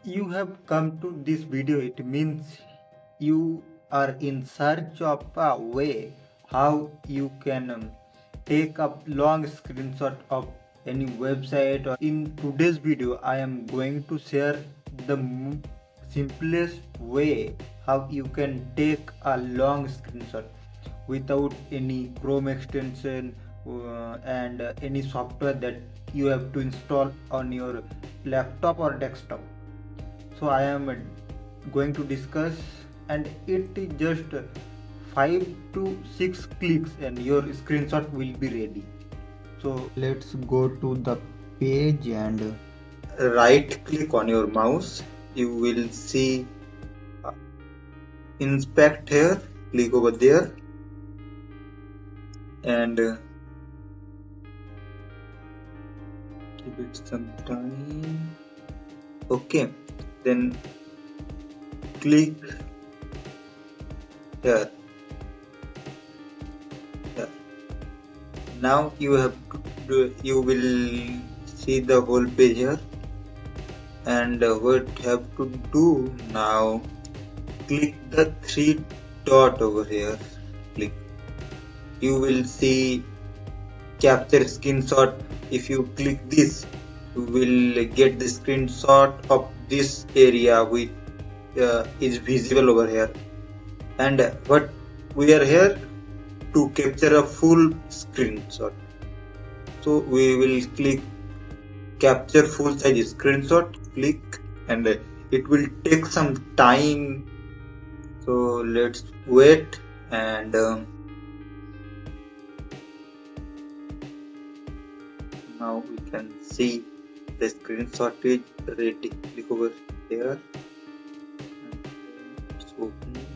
you have come to this video, it means you are in search of a way how you can take a long screenshot of any website. Or in today's video I am going to share the simplest way how you can take a long screenshot without any Chrome extension and any software that you have to install on your laptop or desktop. So I am going to discuss, and it is just 5 to 6 clicks and your screenshot will be ready. So let's go to the page and right click on your mouse. You will see inspect here, click over there and give it some time. Okay, then click here. Now you will see the whole page here, and what you have to do now, click the 3 dot over here. Click. You will see capture screenshot. If you click this, you will get the screenshot of this area which is visible over here. And what we are here to capture a full screenshot. So we will click capture full size screenshot, click, and it will take some time. So let's wait, and now we can see the screenshot is ready. Click over there. It's opening.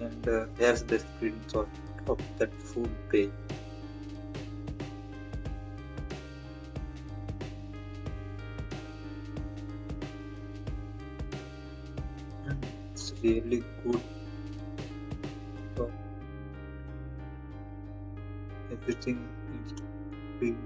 And here's the screenshot of that full page. It's really good. So everything is being